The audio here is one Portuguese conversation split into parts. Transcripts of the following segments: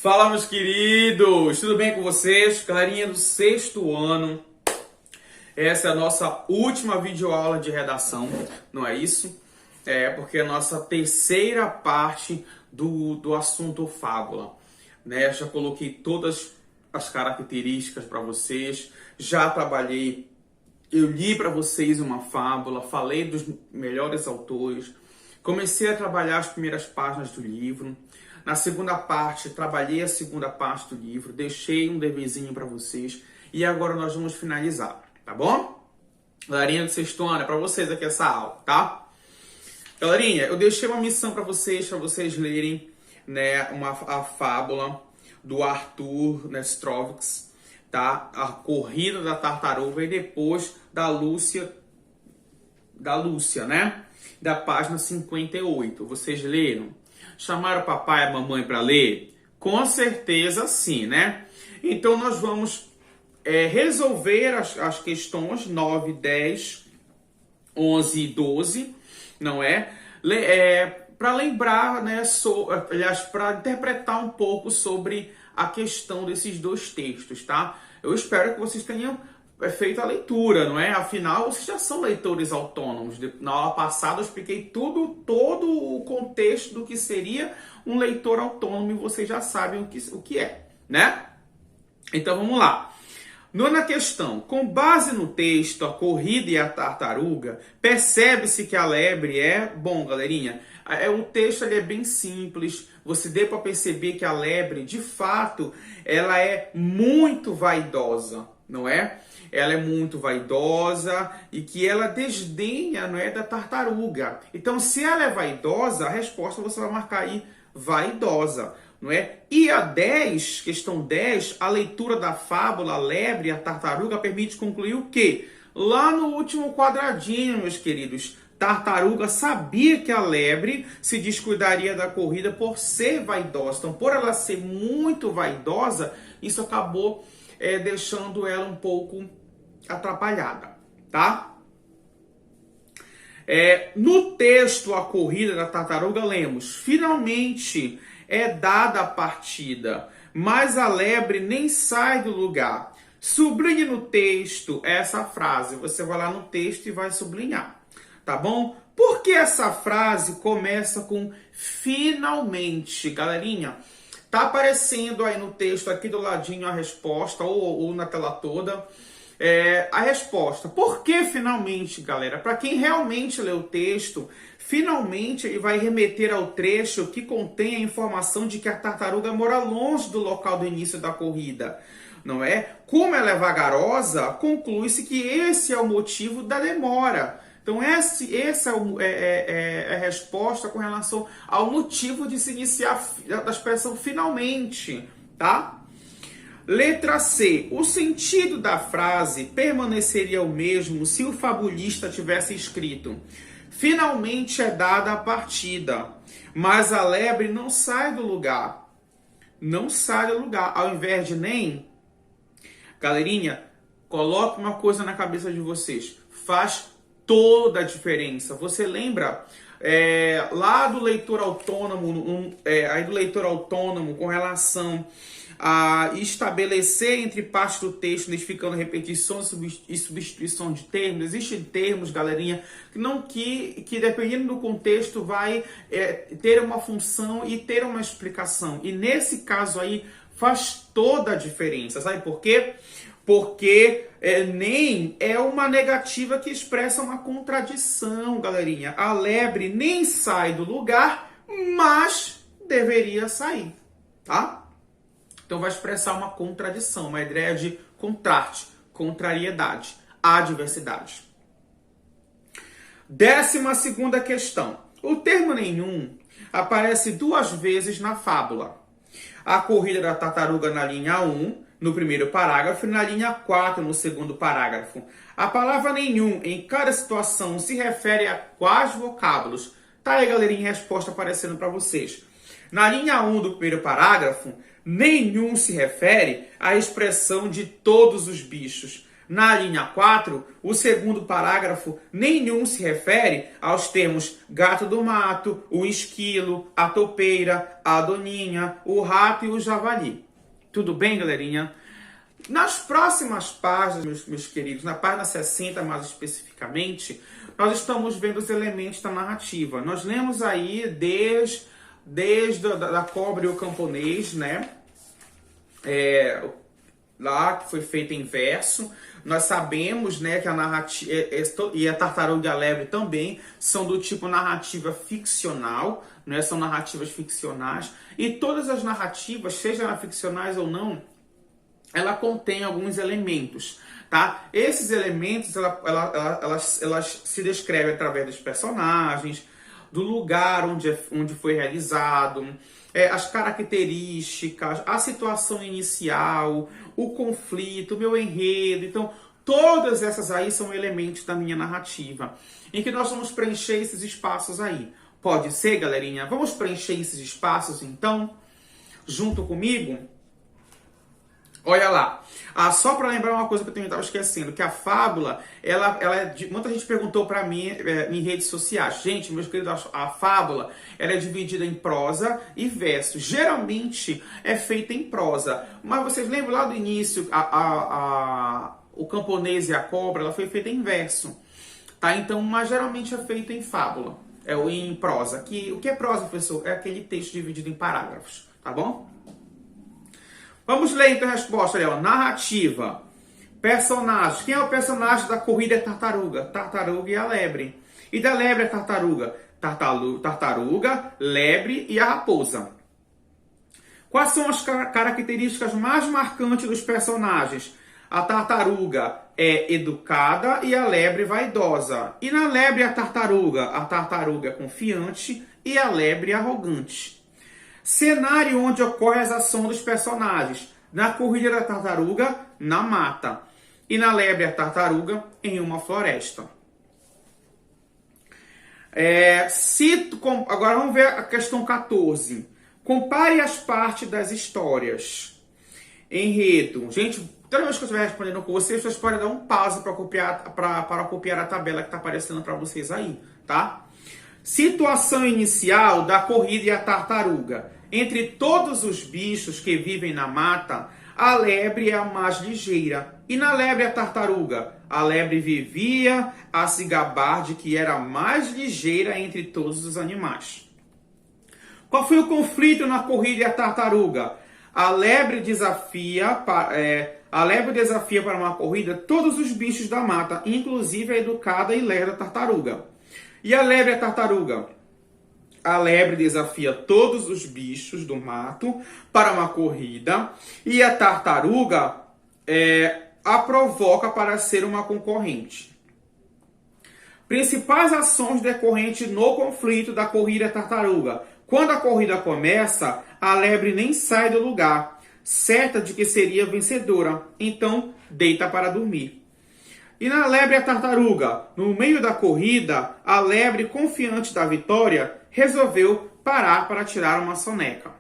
Fala, meus queridos, tudo bem com vocês? Galerinha do sexto ano, essa é a nossa última videoaula de redação, não é isso? Porque é a nossa terceira parte do assunto fábula, né? Já coloquei todas as características para vocês, já trabalhei, eu li para vocês uma fábula, falei dos melhores autores, comecei a trabalhar as primeiras páginas do livro. Na segunda parte, trabalhei a segunda parte do livro, deixei um deverzinho para vocês e agora nós vamos finalizar, tá bom? Galerinha do sexto ano, é para vocês aqui essa aula, tá? Galerinha, eu deixei uma missão para vocês lerem, né, a fábula do Arthur Nestrovics, tá? A Corrida da Tartaruga e depois da Lúcia, né? Da página 58. Vocês leram? Chamaram o papai e a mamãe para ler? Com certeza sim, né? Então nós vamos resolver as questões 9, 10, 11 e 12, não é? Para lembrar, né? Aliás, para interpretar um pouco sobre a questão desses dois textos, tá? Eu espero que vocês tenham feito a leitura, não é? Afinal, vocês já são leitores autônomos. Na aula passada eu expliquei todo o contexto do que seria um leitor autônomo e vocês já sabem o que é, né? Então vamos lá. Nona questão. Com base no texto A Corrida e a Tartaruga, percebe-se que a lebre é... Bom, galerinha, o texto é bem simples. Você deu para perceber que a lebre, de fato, ela é muito vaidosa, não é? Ela é muito vaidosa e que ela desdenha, não é, da tartaruga. Então, se ela é vaidosa, a resposta você vai marcar aí vaidosa, não é? E a 10, questão 10, a leitura da fábula A Lebre e a Tartaruga permite concluir o quê? Lá no último quadradinho, meus queridos, Tartaruga sabia que a lebre se descuidaria da corrida por ser vaidosa. Então, por ela ser muito vaidosa, isso acabou deixando ela um pouco atrapalhada, tá? No texto A Corrida da Tartaruga, lemos: finalmente é dada a partida, mas a lebre nem sai do lugar. Sublinhe no texto essa frase. Você vai lá no texto e vai sublinhar, tá bom? Por que essa frase começa com finalmente, galerinha? Tá aparecendo aí no texto, aqui do ladinho, a resposta, ou na tela toda, a resposta. Por que finalmente, galera? Para quem realmente lê o texto, finalmente ele vai remeter ao trecho que contém a informação de que a tartaruga mora longe do local do início da corrida, não é? Como ela é vagarosa, conclui-se que esse é o motivo da demora. Então, essa é a resposta com relação ao motivo de se iniciar da expressão finalmente, tá? Letra C. O sentido da frase permaneceria o mesmo se o fabulista tivesse escrito: finalmente é dada a partida, mas a lebre não sai do lugar. Não sai do lugar. Ao invés de nem... Galerinha, coloque uma coisa na cabeça de vocês. Faz toda a diferença. Você lembra lá do leitor autônomo, aí do leitor autônomo com relação a estabelecer entre partes do texto, identificando repetições e substituição de termos. Existem termos, galerinha, que dependendo do contexto vai ter uma função e ter uma explicação. E nesse caso aí faz toda a diferença. Sabe por quê? Porque nem é uma negativa que expressa uma contradição, galerinha. A lebre nem sai do lugar, mas deveria sair, tá? Então vai expressar uma contradição, uma ideia de contraste, contrariedade, adversidade. 12ª questão. O termo nenhum aparece 2 vezes na fábula. A corrida da tartaruga na linha 1, no primeiro parágrafo, e na linha 4, no segundo parágrafo. A palavra nenhum, em cada situação, se refere a quais vocábulos? Tá aí, galerinha, a resposta aparecendo para vocês. Na linha 1 do primeiro parágrafo, nenhum se refere à expressão de todos os bichos. Na linha 4, o segundo parágrafo nenhum se refere aos termos gato do mato, o esquilo, a topeira, a doninha, o rato e o javali. Tudo bem, galerinha? Nas próximas páginas, meus queridos, na página 60 mais especificamente, nós estamos vendo os elementos da narrativa. Nós lemos aí desde da cobra e o camponês, né? Lá que foi feito em verso. Nós sabemos, né, que a narrativa e a tartaruga e a lebre também são do tipo narrativa ficcional, né? São narrativas ficcionais. E todas as narrativas, sejam ficcionais ou não, ela contém alguns elementos, tá? Esses elementos, elas se descrevem através dos personagens, do lugar onde foi realizado, as características, a situação inicial, o conflito, o meu enredo. Então, todas essas aí são elementos da minha narrativa, em que nós vamos preencher esses espaços aí. Pode ser, galerinha? Vamos preencher esses espaços, então, junto comigo? Olha lá, só para lembrar uma coisa que eu também estava esquecendo, que a fábula, muita gente perguntou para mim em redes sociais. Gente, meus queridos, a fábula, ela é dividida em prosa e verso. Geralmente é feita em prosa, mas vocês lembram lá do início, o camponês e a cobra, ela foi feita em verso, tá? Então, mas geralmente é feita em fábula, ou em prosa. O que é prosa, professor? É aquele texto dividido em parágrafos, tá bom? Vamos ler então a resposta ali, ó. Narrativa. Personagens. Quem é o personagem da corrida tartaruga? Tartaruga e a lebre. E da lebre a tartaruga? Tartaruga, lebre e a raposa. Quais são as características mais marcantes dos personagens? A tartaruga é educada e a lebre vaidosa. E na lebre a tartaruga é confiante e a lebre arrogante. Cenário onde ocorre as ações dos personagens. Na corrida da tartaruga, na mata. E na lebre a tartaruga, em uma floresta. Agora vamos ver a questão 14. Compare as partes das histórias. Enredo. Gente, toda vez que eu estiver respondendo com vocês podem dar um pause para copiar a tabela que está aparecendo para vocês aí, tá? Situação inicial da corrida e a tartaruga. Entre todos os bichos que vivem na mata, a lebre é a mais ligeira. E na lebre a tartaruga? A lebre vivia a se gabar de que era a mais ligeira entre todos os animais. Qual foi o conflito na corrida e a tartaruga? A lebre desafia para uma corrida todos os bichos da mata, inclusive a educada e lerda tartaruga. E a lebre e a tartaruga? A lebre desafia todos os bichos do mato para uma corrida e a tartaruga a provoca para ser uma concorrente. Principais ações decorrentes no conflito da corrida tartaruga. Quando a corrida começa, a lebre nem sai do lugar, certa de que seria vencedora, então deita para dormir. E na lebre a tartaruga, no meio da corrida, a lebre, confiante da vitória, resolveu parar para tirar uma soneca.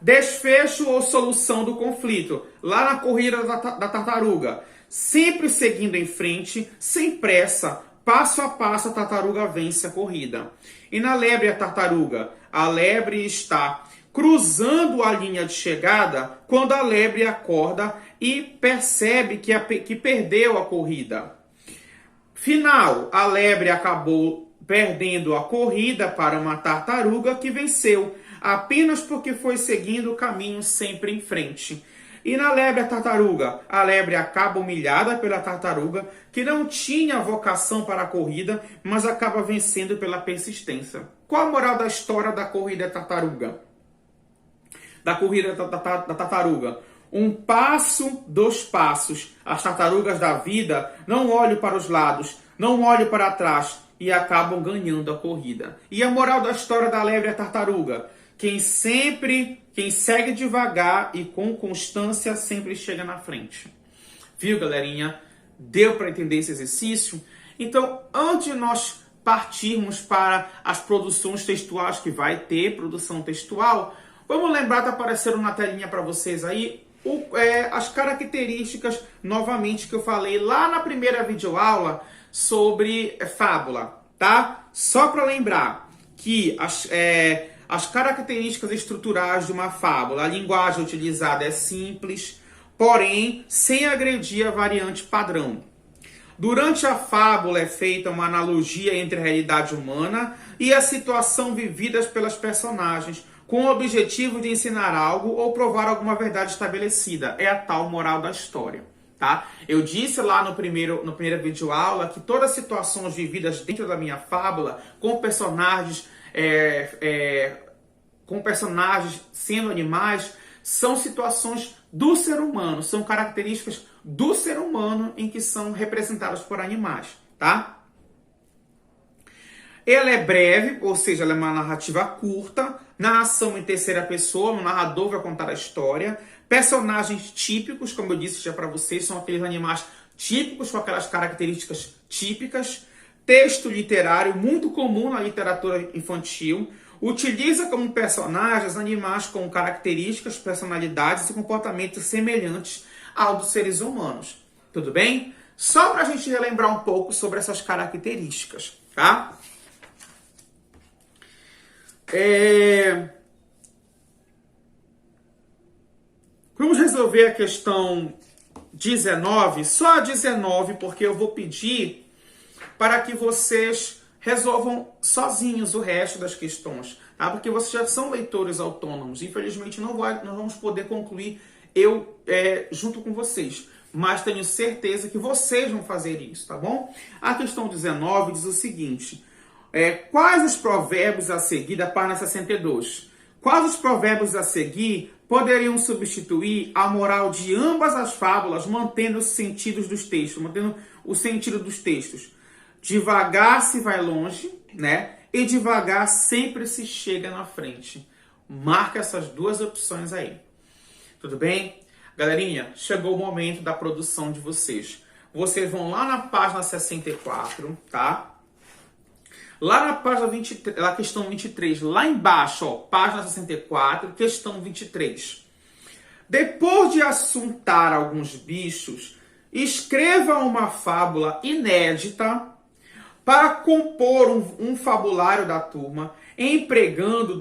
Desfecho ou solução do conflito. Lá na corrida da tartaruga, sempre seguindo em frente, sem pressa, passo a passo a tartaruga vence a corrida. E na lebre a tartaruga, a lebre está cruzando a linha de chegada quando a lebre acorda e percebe que perdeu a corrida. Final, a lebre acabou perdendo a corrida para uma tartaruga que venceu, apenas porque foi seguindo o caminho sempre em frente. E na lebre a tartaruga, a lebre acaba humilhada pela tartaruga, que não tinha vocação para a corrida, mas acaba vencendo pela persistência. Qual a moral da história da corrida tartaruga? Da corrida da tartaruga. Um passo, 2 passos. As tartarugas da vida não olham para os lados, não olham para trás e acabam ganhando a corrida. E a moral da história da lebre e a tartaruga? Quem segue devagar e com constância sempre chega na frente. Viu, galerinha? Deu para entender esse exercício? Então, antes de nós partirmos para as produções textuais, que vai ter produção textual, vamos lembrar, tá aparecendo na telinha para vocês aí, as características, novamente, que eu falei lá na primeira videoaula sobre fábula, tá? Só para lembrar que as características estruturais de uma fábula, a linguagem utilizada é simples, porém sem agredir a variante padrão. Durante a fábula é feita uma analogia entre a realidade humana e a situação vividas pelas personagens, com o objetivo de ensinar algo ou provar alguma verdade estabelecida. É a tal moral da história, tá? Eu disse lá no primeira videoaula que todas as situações vividas dentro da minha fábula, com personagens sendo animais, são situações do ser humano, são características do ser humano em que são representadas por animais, tá? Ela é breve, ou seja, ela é uma narrativa curta, narração em terceira pessoa, o narrador vai contar a história, personagens típicos, como eu disse já para vocês, são aqueles animais típicos com aquelas características típicas, texto literário muito comum na literatura infantil, utiliza como personagens animais com características, personalidades e comportamentos semelhantes ao dos seres humanos. Tudo bem? Só para a gente relembrar um pouco sobre essas características, tá? Vamos resolver a questão 19, só a 19, porque eu vou pedir para que vocês resolvam sozinhos o resto das questões, tá? Porque vocês já são leitores autônomos. Infelizmente não vamos poder concluir junto com vocês, mas tenho certeza que vocês vão fazer isso, tá bom? A questão 19 diz o seguinte: quais os provérbios a seguir da página 62? Quais os provérbios a seguir poderiam substituir a moral de ambas as fábulas, mantendo os sentidos dos textos, mantendo o sentido dos textos? Devagar se vai longe, né? E devagar sempre se chega na frente. Marca essas duas opções aí. Tudo bem? Galerinha, chegou o momento da produção de vocês. Vocês vão lá na página 64, tá? Lá na página 23, na questão 23, lá embaixo, ó, página 64, questão 23. Depois de assuntar alguns bichos, escreva uma fábula inédita para compor um fabulário da turma, empregando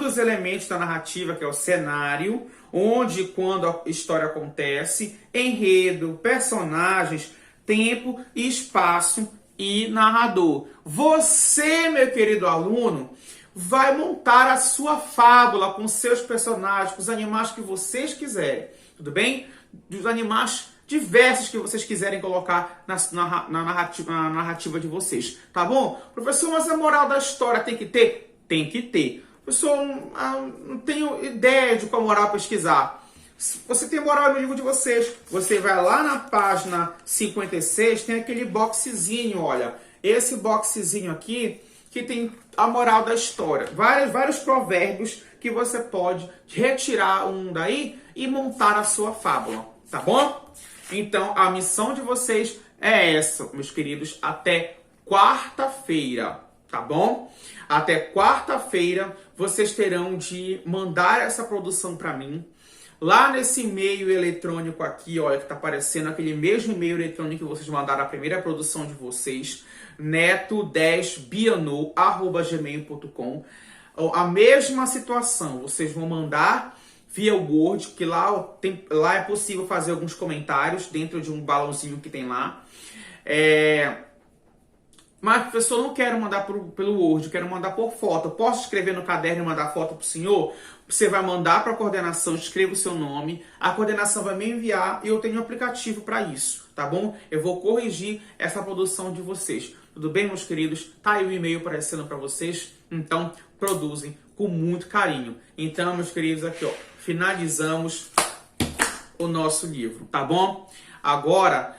os elementos da narrativa, que é o cenário, onde e quando a história acontece, enredo, personagens, tempo e espaço e narrador. Você, meu querido aluno, vai montar a sua fábula com seus personagens, com os animais que vocês quiserem, tudo bem? Dos animais diversos que vocês quiserem colocar na narrativa de vocês, tá bom? Professor, mas a moral da história tem que ter? Tem que ter. Professor, não tenho ideia de qual moral pesquisar. Você tem moral no livro de vocês. Você vai lá na página 56, tem aquele boxezinho, olha. Esse boxezinho aqui, que tem a moral da história. Vários provérbios que você pode retirar um daí e montar a sua fábula, tá bom? Então, a missão de vocês é essa, meus queridos, até quarta-feira, tá bom? Até quarta-feira, vocês terão de mandar essa produção para mim. Lá nesse e-mail eletrônico aqui, olha, que tá aparecendo aquele mesmo e-mail eletrônico que vocês mandaram a primeira produção de vocês, neto10biano@gmail.com. A mesma situação, vocês vão mandar via Word, que lá é possível fazer alguns comentários dentro de um balãozinho que tem lá. Mas, professor, não quero mandar pelo Word, eu quero mandar por foto. Eu posso escrever no caderno e mandar foto para o senhor? Você vai mandar para a coordenação, escreva o seu nome, a coordenação vai me enviar e eu tenho um aplicativo para isso, tá bom? Eu vou corrigir essa produção de vocês. Tudo bem, meus queridos? Tá aí o e-mail aparecendo para vocês, então produzem com muito carinho. Então, meus queridos, aqui, ó, finalizamos o nosso livro, tá bom? Agora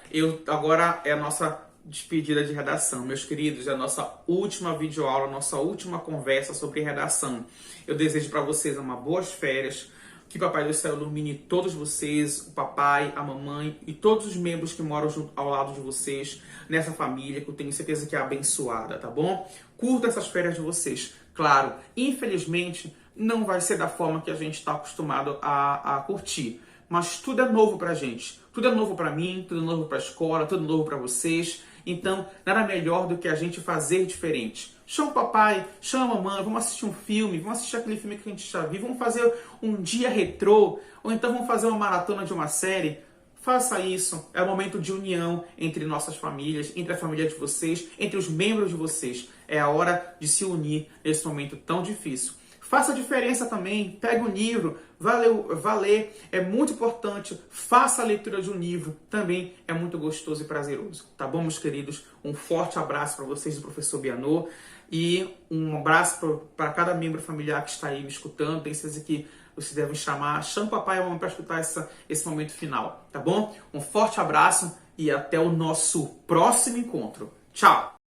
é a nossa despedida de redação. Meus queridos, é a nossa última videoaula, a nossa última conversa sobre redação. Eu desejo para vocês uma boas férias, que Papai do Céu ilumine todos vocês, o papai, a mamãe e todos os membros que moram ao lado de vocês, nessa família, que eu tenho certeza que é abençoada, tá bom? Curta essas férias de vocês. Claro, infelizmente, não vai ser da forma que a gente está acostumado a curtir. Mas tudo é novo pra gente. Tudo é novo pra mim, tudo é novo pra escola, tudo é novo pra vocês. Então, nada melhor do que a gente fazer diferente. Chama o papai, chama a mamãe, vamos assistir um filme, vamos assistir aquele filme que a gente já viu, vamos fazer um dia retrô, ou então vamos fazer uma maratona de uma série. Faça isso. É um momento de união entre nossas famílias, entre a família de vocês, entre os membros de vocês. É a hora de se unir nesse momento tão difícil. Faça a diferença também. Pegue um livro, vá ler. É muito importante. Faça a leitura de um livro. Também é muito gostoso e prazeroso. Tá bom, meus queridos? Um forte abraço para vocês do professor Bianô. E um abraço para cada membro familiar que está aí me escutando. Tem certeza que vocês devem chama o papai e a mamãe para escutar esse momento final. Tá bom? Um forte abraço e até o nosso próximo encontro. Tchau!